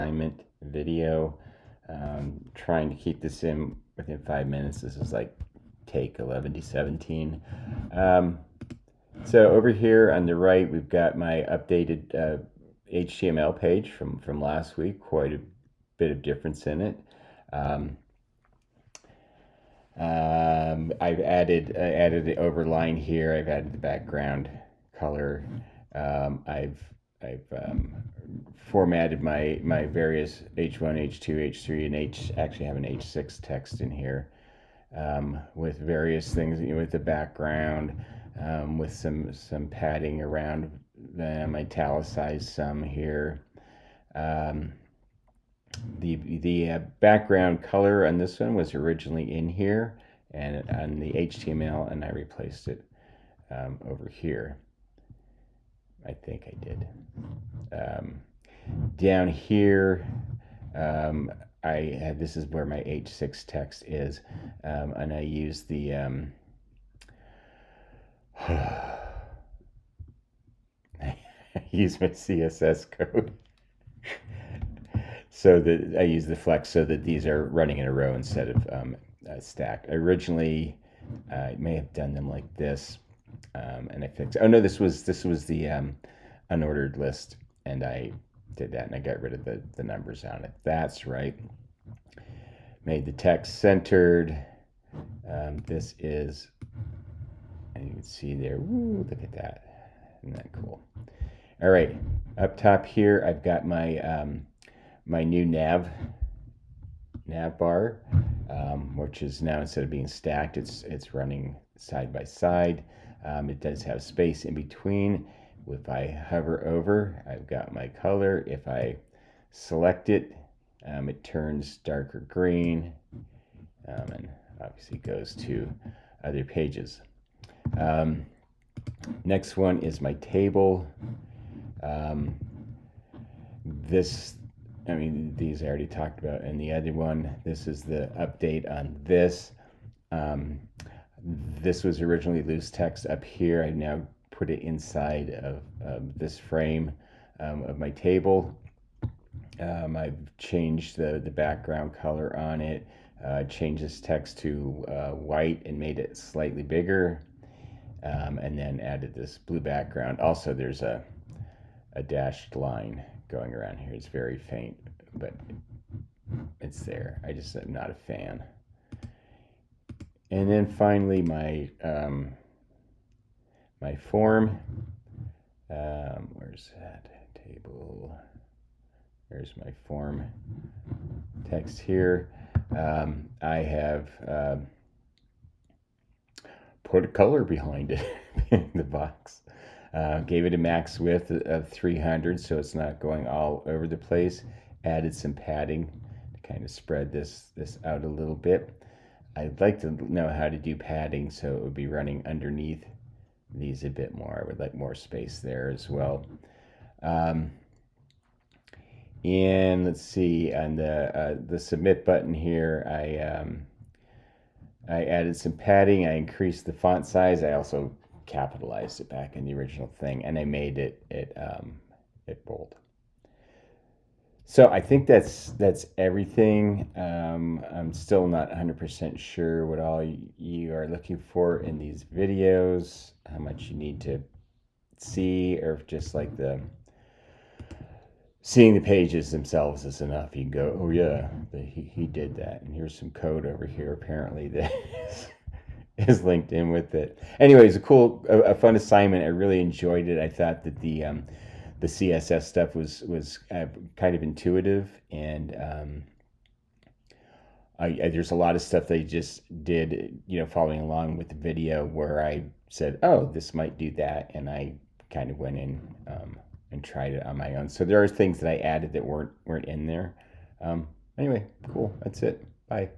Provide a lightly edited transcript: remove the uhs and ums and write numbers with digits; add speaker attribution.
Speaker 1: assignment video. Trying to keep this in within 5 minutes. This is like take 11 to 17. So over here on the right, we've got my updated HTML page from last week. Quite a bit of difference in it. I've added the overline here. I've added the background color. I've formatted my various H1, H2, H3, and actually have an H6 text in here with various things, with the background, with some padding around them, italicized some here. The background color on this one was originally in here and on the HTML, and I replaced it over here. I think I did. Down here, this is where my H6 text is, and I use the I use my CSS code. So that I use the flex so that these are running in a row instead of stacked. Originally, I may have done them like this, and I fixed. Oh no, this was the unordered list, and I did that, and I got rid of the numbers on it. That's right. Made the text centered. This is, and you can see there. Woo, look at that. Isn't that cool? All right, up top here, I've got my my new nav bar, which is now, instead of being stacked, it's running side by side. It does have space in between. If I hover over, I've got my color. If I select it, it turns darker green, and obviously goes to other pages. Next one is my table. These I already talked about. And the other one, this is the update on this. This was originally loose text up here. I now put it inside of this frame of my table. I've changed the background color on it, changed this text to white and made it slightly bigger, and then added this blue background. Also, there's a dashed line going around here. It's very faint, but it's there. I just am not a fan. And then finally, my my form. Where's that table? There's my form text here. I have put a color behind it in the box. Gave it a max width of 300, so it's not going all over the place. Added some padding to kind of spread this out a little bit. I'd like to know how to do padding so it would be running underneath these a bit more. I would like more space there as well. And let's see, on the submit button here, I added some padding. I increased the font size. I also capitalized it back in the original thing, and I made it bold. So I think that's everything. I'm still not 100% sure what all you are looking for in these videos, how much you need to see, or if just like seeing the pages themselves is enough. You can go, oh yeah, he did that, and here's some code over here apparently that is linked in with it. Anyways, a fun assignment. I really enjoyed it. I thought that the CSS stuff was kind of intuitive, and there's a lot of stuff they just did, following along with the video, where I said, oh, this might do that, and I kind of went in and tried it on my own. So there are things that I added that weren't in there. Anyway, cool. That's it. Bye.